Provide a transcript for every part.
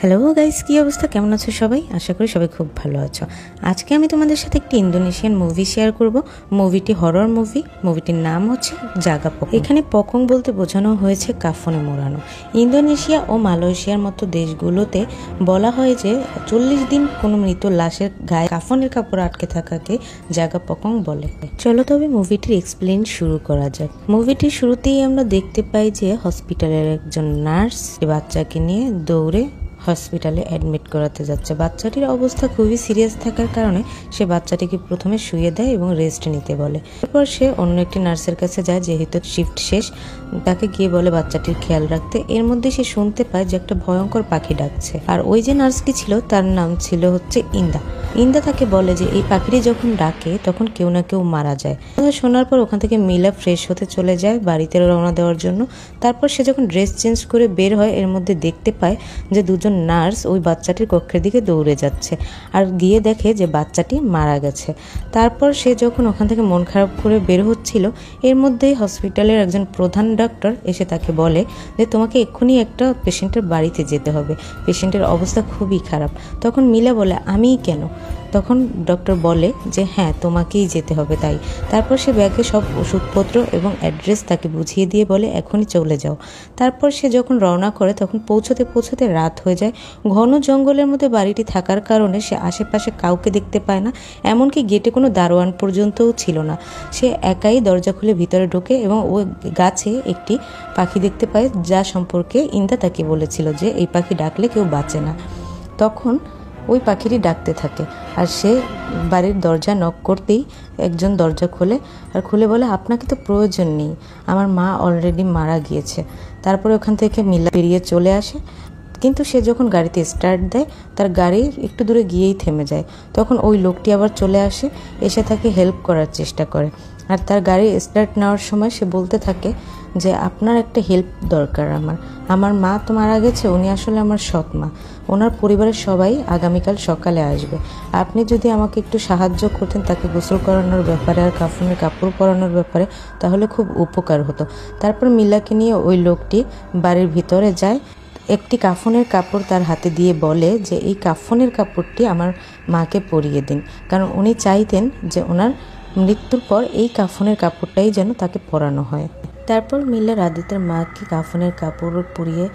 Hello guys, কি অবস্থা, কেমন আছো সবাই? আশা করি সবাই খুব ভালো আছো। আজকে আমি তোমাদের সাথে একটি ইন্দোনেশিয়ান মুভি শেয়ার করব। মুভিটি হরর মুভি। মুভিটির নাম হচ্ছে জাগা পকং। এখানে পকং বলতে বোঝানো হয়েছে কাফনে মোড়ানো। ইন্দোনেশিয়া ও মালয়েশিয়ার মতো দেশগুলোতে বলা হয় যে 40 দিন কোনো মৃত লাশের গায়ে কাফনের কাপড় আটকে থাকাকে জাগা পকং বলে। চলো তবে মুভিটির এক্সপ্লেন শুরু করা যাক। মুভিটির শুরুতেই আমরা দেখতে পাই যে হসপিটালের একজন নার্স বাচ্চাকে নিয়ে দৌড়ে হসপিটালে অ্যাডমিট করাতে যাচ্ছে। বাচ্চাটির অবস্থা খুবই সিরিয়াস থাকার কারণে সে বাচ্চাটিকে প্রথমে শুয়ে দেয় এবং রেস্ট নিতে বলে। এরপর সে অন্য একটি নার্সের কাছে যায়, যেহেতু শিফট শেষ, তাকে গিয়ে বলে বাচ্চাটির খেয়াল রাখতে। এর মধ্যে সে শুনতে পায় যে একটা ভয়ঙ্কর পাখি ডাকছে, আর ওই যে নার্সটি ছিল তার নাম ছিল হচ্ছে ইন্দা তাকে বলে যে এই পাখিটি যখন ডাকে তখন কেউ না কেউ মারা যায়। শোনার পর ওখান থেকে মিলা ফ্রেশ হতে চলে যায় বাড়িতে রওনা দেওয়ার জন্য। তারপর সে যখন ড্রেস চেঞ্জ করে বের হয়, এর মধ্যে দেখতে পায় যে দুজন নার্স ওই বাচ্চাটির কক্ষের দিকে দৌড়ে যাচ্ছে, আর গিয়ে দেখে যে বাচ্চাটি মারা গেছে। তারপর সে যখন ওখান থেকে মন খারাপ করে বের হচ্ছিল, এর মধ্যেই হসপিটালের একজন প্রধান ডক্টর এসে তাকে বলে যে তোমাকে এক্ষুনি একটা পেশেন্টের বাড়িতে যেতে হবে, পেশেন্টের অবস্থা খুবই খারাপ। তখন মিলা বলে আমিই কেন? তখন ডক্টর বলে যে হ্যাঁ, তোমাকেই যেতে হবে। তাই তারপর সে ব্যাগে সব ওষুধপত্র এবং অ্যাড্রেস তাকে বুঝিয়ে দিয়ে বলে এখনই চলে যাও। তারপর সে যখন রওনা করে তখন পৌঁছতে পৌঁছতে রাত হয়ে যায়। ঘন জঙ্গলের মধ্যে বাড়িটি থাকার কারণে সে আশেপাশে কাউকে দেখতে পায় না, এমনকি গেটে কোনো দারোয়ান পর্যন্তও ছিল না। সে একাই দরজা খুলে ভিতরে ঢোকে এবং ওই গাছে একটি পাখি দেখতে পায়, যা সম্পর্কে ইন্দা তাকে বলেছিল যে এই পাখি ডাকলে কেউ বাঁচে না। তখন ওই পাখিটি ডাকতে থাকে, আর সে বাড়ির দরজা নক করতেই একজন দরজা খোলে, আর খুলে বলে আপনাকে তো প্রয়োজন নেই, আমার মা অলরেডি মারা গিয়েছে। তারপরে ওখান থেকে মিলা বেরিয়ে চলে আসে, কিন্তু সে যখন গাড়িতে স্টার্ট দেয় তার গাড়ি একটু দূরে গিয়েই থেমে যায়। তখন ওই লোকটি আবার চলে আসে, এসে তাকে হেল্প করার চেষ্টা করে। আর তার গাড়ি স্টার্ট নেওয়ার সময় সে বলতে থাকে যে আপনার একটা হেল্প দরকার। আমার মা তো মারা গেছে, উনি আসলে আমার সৎ মা, ওনার পরিবারের সবাই আগামীকাল সকালে আসবে। আপনি যদি আমাকে একটু সাহায্য করতেন তাকে গোসল করানোর ব্যাপারে আর কাফনের কাপড় পরানোর ব্যাপারে, তাহলে খুব উপকার হতো। তারপর মিলাকে নিয়ে ওই লোকটি বাড়ির ভিতরে যায়, একটি কাফনের কাপড় তার হাতে দিয়ে বলে যে এই কাফনের কাপড়টি আমার মাকে পরিয়ে দিন, কারণ উনি চাইতেন যে ওনার মৃত্যুর পর এই কাফনের কাপড়টাই যেন তাকে পরানো হয়। তারপর মিলা রাদিতের মাকে কাফনের কাপড় পরিয়ে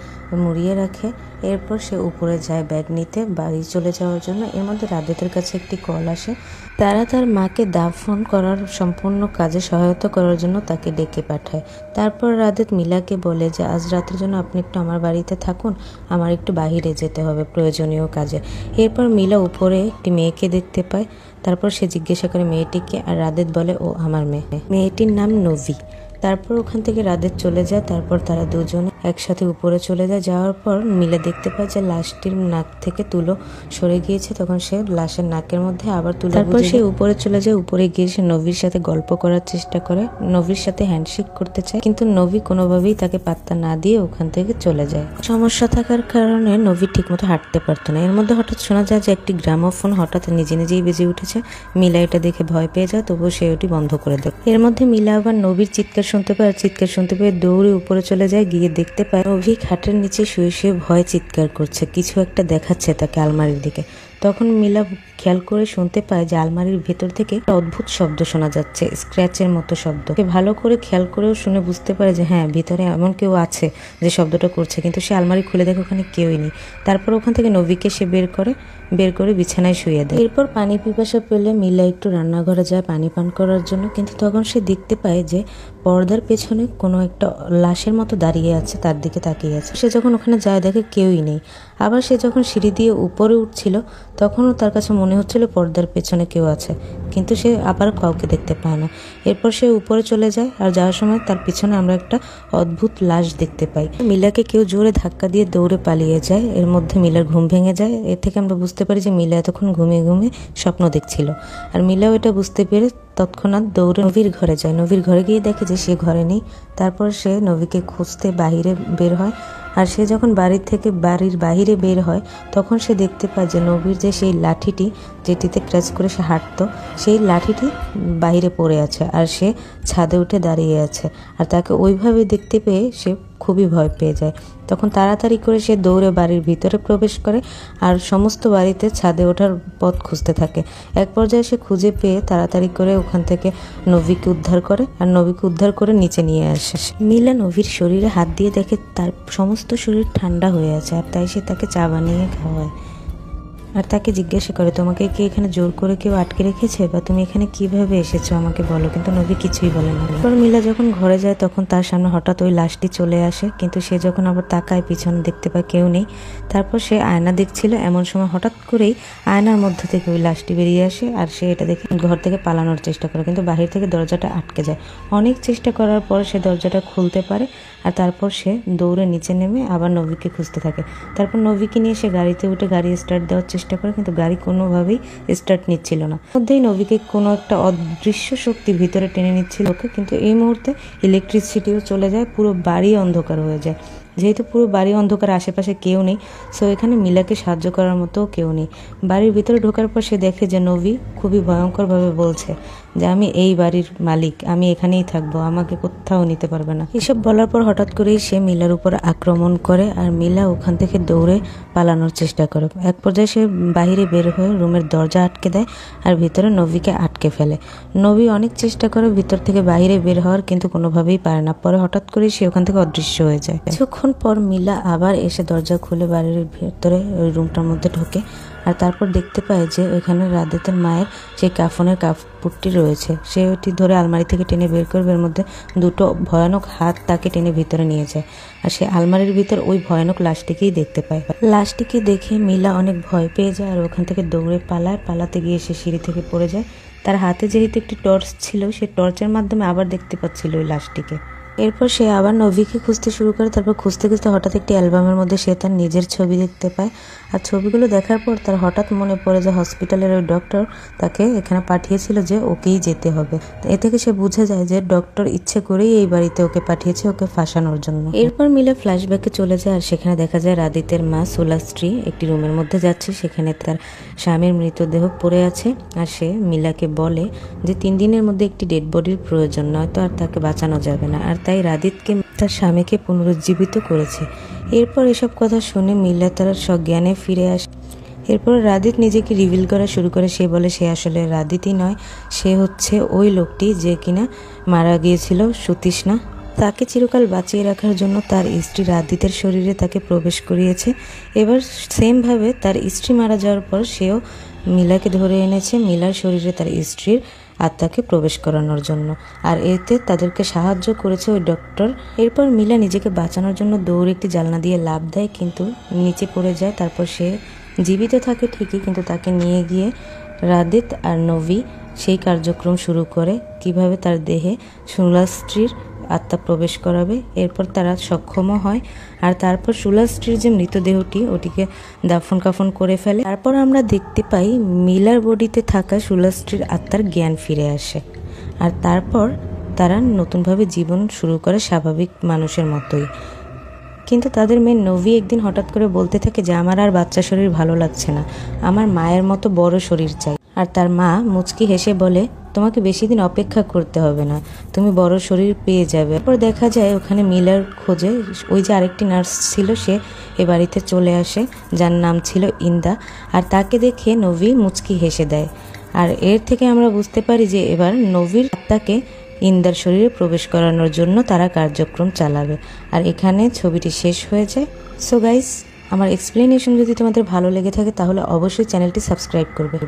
মুড়িয়ে রাখে। এরপর সে উপরে যায় ব্যাগ নিতে বাড়ি চলে যাওয়ার জন্য। এর মধ্যে রাদিতের কাছে একটি কল আসে, তারা তার মাকে দাফন করার সম্পূর্ণ কাজে সহায়তা করার জন্য তাকে ডেকে পাঠায়। তারপর রাদিত মিলাকে বলে যে আজ রাতের জন্য আপনি একটু আমার বাড়িতে থাকুন, আমার একটু বাহিরে যেতে হবে প্রয়োজনীয় কাজে। এরপর মিলা উপরে একটি মেয়েকে দেখতে পায়। তারপর সে জিজ্ঞাসা করে মেয়েটিকে, আর রাদিত বলে ও আমার মেয়েটির নাম নভি। তারপর ওখান থেকে রাদিত চলে যায়। তারপর তারা দুজনে একসাথে উপরে চলে যায়। যাওয়ার পর মিলা দেখতে পায় যে লাশটির নাক থেকে তুলো সরে গিয়েছে। তখন সে লাশের নাকের মধ্যে আবার তুলো, তারপর সে উপরে চলে যায়। উপরে গিয়ে সে নভির সাথে গল্প করার চেষ্টা করে, নভির সাথে হ্যান্ডশেক করতে চায়, কিন্তু নভি কোনোভাবেই তাকে পাত্তা না দিয়ে ওখান থেকে চলে যায়। সমস্যা থাকার কারণে নভি ঠিকমতো হাঁটতে পারতো না। এর মধ্যে হঠাৎ শোনা যায় যে একটি গ্রামোফোন হঠাৎ নিজে নিজেই বেজে উঠেছে। মিলা এটা দেখে ভয় পেয়ে যায়, তবুও সে ওটি বন্ধ করে দেয়। এর মধ্যে মিলা আবার নভির চিৎকার শুনতে পায়, আর চিৎকার শুনতে পেয়ে দৌড়ে উপরে চলে যায়। গিয়ে দেখতে পায় নভি খাটের নিচে শুয়ে শুয়ে ভয় চিৎকার করছে, কিছু একটা দেখাচ্ছে তাকে আলমারির দিকে। তখন মিলা খেয়াল করে শুনতে পায় যে আলমারির ভেতর থেকে একটা অদ্ভুত শব্দ শোনা যাচ্ছে, স্ক্র্যাচের মতো শব্দ। সে ভালো করে খেয়াল করেও শুনে বুঝতে পারে যে হ্যাঁ, ভিতরে এমন কেউ আছে যে শব্দটা করছে, কিন্তু সে আলমারি খুলে দেখে ওখানে কেউই নেই। তারপর ওখান থেকে নভিকে সে বের করে বিছানায় শুয়ে দেয়। এরপর পানি পিপাসা পেলে মিলা একটু রান্নাঘরে যায় পানি পান করার জন্য, কিন্তু তখন সে দেখতে পায় যে পর্দার পেছনে কোনো একটা লাশের মতো দাঁড়িয়ে আছে, তার দিকে তাকিয়ে আছে। সে যখন ওখানে যায় দেখে কেউই নেই। আবার সে যখন সিঁড়ি দিয়ে উপরে উঠছিল তখনও তার কাছে মনে হচ্ছিল পর্দার পেছনে কেউ আছে, কিন্তু সে আবার কাউকে দেখতে পায় না। এরপর সে উপরে চলে যায়, আর যাওয়ার সময় তার পিছনে আমরা একটা অদ্ভুত লাশ দেখতে পাই। মিলাকে কেউ জোরে ধাক্কা দিয়ে দৌড়ে পালিয়ে যায়। এর মধ্যে মিলার ঘুম ভেঙে যায়। এর থেকে আমরা বুঝতে পারি যে মিলা এতক্ষণ ঘুমিয়ে ঘুমিয়ে স্বপ্ন দেখছিল, আর মিলাও এটা বুঝতে পেরে তৎক্ষণাৎ দৌড়ে নভির ঘরে যায়। নভির ঘরে গিয়ে দেখে যে সে ঘরে নেই। তারপর সে নভিকে খুঁজতে বাহিরে বের হয়, আর সে যখন বাড়ির বাহিরে বের হয় তখন সে দেখতে পায় যে নভির যে সেই লাঠিটি যেটিতে ক্র্যাচ করে সে হাঁটতো, সেই লাঠিটি বাহিরে পড়ে আছে, আর সে ছাদে উঠে দাঁড়িয়ে আছে। আর তাকে ওইভাবে দেখতে পেয়ে সে খুবই ভয় পেয়ে যায়। তখন তাড়াতাড়ি করে সে দৌড়ে বাড়ির ভিতরে প্রবেশ করে আর সমস্ত বাড়িতে ছাদে ওঠার পথ খুঁজতে থাকে। এক পর্যায়ে সে খুঁজে পেয়ে তাড়াতাড়ি করে ওখান থেকে নভিকে উদ্ধার করে আর নভিকে উদ্ধার করে নিচে নিয়ে আসে। মিলা নভির শরীরে হাত দিয়ে দেখে তার সমস্ত শরীর ঠান্ডা হয়ে আছে, আর তাই সে তাকে চা বানিয়ে খাওয়ায় আর তাকে জিজ্ঞাসা করে, তোমাকে কি এখানে জোর করে কেউ আটকে রেখেছে, বা তুমি এখানে কিভাবে এসেছো আমাকে বলো। কিন্তু নভি কিছুই বলে না। এরপর মিলা যখন ঘরে যায় তখন তার সামনে হঠাৎ ওই লাশটি চলে আসে, কিন্তু সে যখন আবার তাকায় পিছনে দেখতে পায় কেউ নেই। তারপর সে আয়না দেখছিল, এমন সময় হঠাৎ করেই আয়নার মধ্য থেকে ওই লাশটি বেরিয়ে আসে আর সে এটা দেখে ঘর থেকে পালানোর চেষ্টা করে, কিন্তু বাহির থেকে দরজাটা আটকে যায়। অনেক চেষ্টা করার পর সে দরজাটা খুলতে পারে আর তারপর সে দৌড়ে নিচে নেমে আবার নভিকে খুঁজতে থাকে। তারপর নভিকে নিয়ে সে গাড়িতে উঠে গাড়ি স্টার্ট দেওয়ার চেষ্টা করে, কিন্তু গাড়ি কোনোভাবেই স্টার্ট নিচ্ছিল না। মধ্যেই নভিকে কোনো একটা অদৃশ্য শক্তি ভিতরে টেনে নিচ্ছিল ওকে, কিন্তু এই মুহূর্তে ইলেকট্রিসিটিও চলে যায়, পুরো বাড়ি অন্ধকার হয়ে যায়। যেহেতু পুরো বাড়ি অন্ধকার, আশেপাশে কেউ নেই, সো এখানে মিলাকে সাহায্য করার মতো কেউ নেই। বাড়ির ভিতরে ঢোকার পর সে দেখে যে নভি খুবই ভয়ঙ্করভাবে বলছে যে আমি এই বাড়ির মালিক, আমি এখানেই থাকবো, আমাকে কোথাও নিতে পারবে না। এসব বলার পর হঠাৎ করেই সে মিলার উপর আক্রমণ করে আর মিলা ওখান থেকে দৌড়ে পালানোর চেষ্টা করে। এক পর্যায়ে সে বাহিরে বের হয়ে রুমের দরজা আটকে দেয় আর ভিতরে নভিকে আটকে ফেলে। নভি অনেক চেষ্টা করে ভিতর থেকে বাইরে বের হওয়ার, কিন্তু কোনোভাবেই পারে না। পরে হঠাৎ করেই সে ওখান থেকে অদৃশ্য হয়ে যায়। কিছুক্ষণ পর মিলা আবার এসে দরজা খুলে বাড়ির ভেতরে ওই রুমটার মধ্যে ঢোকে আর তারপর দেখতে পায় যে ওইখানে রাদিতের মায়ের সেই কাফনের কাপড়টি রয়েছে। সে ওটি ধরে আলমারি থেকে টেনে বের করবে, এর মধ্যে দুটো ভয়ানক হাত তাকে টেনে ভিতরে নিয়ে যায় আর সে আলমারির ভিতর ওই ভয়ানক লাশটিকেই দেখতে পায়। লাশটিকে দেখে মিলা অনেক ভয় পেয়ে যায় আর ওখান থেকে দৌড়ে পালাতে গিয়ে সে সিঁড়ি থেকে পড়ে যায়। তার হাতে যেহেতু একটি টর্চ ছিল, সে টর্চের মাধ্যমে আবার দেখতে পাচ্ছিল ওই লাশটিকে। এরপর সে আবার নভিকে খুঁজতে শুরু করে। তারপর খুঁজতে খুঁজতে হঠাৎ একটি অ্যালবামের মধ্যে সে তার নিজের ছবি দেখতে পায় আর ছবিগুলো দেখার পর তার হঠাৎ মনে পড়ে যে হসপিটালের ওই ডক্টর তাকে এখানে পাঠিয়েছিল যে ওকেই যেতে হবে। এ থেকে সে বুঝে যায় যে ডক্টর ইচ্ছে করেই এই বাড়িতে ওকে পাঠিয়েছে ওকে ফাঁসানোর জন্য। এরপর মিলে ফ্ল্যাশব্যাকে চলে যায় আর সেখানে দেখা যায় রাদিতের মা সোলাস্ট্রি একটি রুমের মধ্যে যাচ্ছে, সেখানে তার স্বামীর মৃতদেহ পড়ে আছে আর সে মিলাকে বলে যে 3 দিনের মধ্যে একটি ডেড বডির প্রয়োজন, নয়তো আর তাকে বাঁচানো যাবে না, আর তাই রাদিতকে তার স্বামীকে পুনরুজ্জীবিত করেছে। এরপর এসব কথা শুনে মিলা তার সজ্ঞানে ফিরে আসে। এরপর রাদিত নিজেকে রিভিল করা শুরু করে। সে বলে সে আসলে রাদিতই নয়, সে হচ্ছে ওই লোকটি যে কিনা মারা গিয়েছিল সুতৃষ্ণা। তাকে চিরকাল বাঁচিয়ে রাখার জন্য তার স্ত্রী রাদিতের শরীরে তাকে প্রবেশ করিয়েছে। এবার সেমভাবে তার স্ত্রী মারা যাওয়ার পর সেও মিলাকে ধরে এনেছে মিলার শরীরে তার স্ত্রীর আত্মাকে প্রবেশ করানোর জন্য, আর এতে তাদেরকে সাহায্য করেছে ওই ডক্টর। এরপর মিলা নিজেকে বাঁচানোর জন্য দৌড়ে একটি জানলা দিয়ে লাফ দেয়, কিন্তু নিচে পড়ে যায়। তারপর সে জীবিত থাকে ঠিকই, কিন্তু তাকে নিয়ে গিয়ে রাদিত আর নভি সেই কার্যক্রম শুরু করে কিভাবে তার দেহে সোলাস্ট্রির আত্মা প্রবেশ করাবে। এরপর তারা সক্ষমও হয় আর তারপর সোলাস্ট্রির যে মৃতদেহটি ওটিকে দাফন কাফন করে ফেলে। তারপর আমরা দেখতে পাই মিলার বডিতে থাকা সোলাস্ট্রির আত্মার জ্ঞান ফিরে আসে আর তারপর তারা নতুনভাবে জীবন শুরু করে স্বাভাবিক মানুষের মতোই। কিন্তু তাদের মেয়ে নভি একদিন হঠাৎ করে বলতে থাকে যে আমার আর বাচ্চা শরীর ভালো লাগছে না, আমার মায়ের মতো বড় শরীর চাই। আর তার মা মুচকি হেসে বলে তোমাকে বেশি দিন অপেক্ষা করতে হবে না, তুমি বড় শরীর পেয়ে যাবে। এরপর দেখা যায় ওখানে মিলার খোঁজে ওই যে আরেকটি নার্স ছিল সে এ বাড়িতে চলে আসে, যার নাম ছিল ইন্দা, আর তাকে দেখে নভি মুচকি হেসে দেয়। আর এর থেকে আমরা বুঝতে পারি যে এবার নভির আত্মাকে ইন্দার শরীরে প্রবেশ করানোর জন্য তারা কার্যক্রম চালাবে। আর এখানে ছবিটি শেষ হয়ে যায়। সো গাইস, আমার এক্সপ্লেনেশন যদি তোমাদের ভালো লেগে থাকে তাহলে অবশ্যই চ্যানেলটি সাবস্ক্রাইব করবে।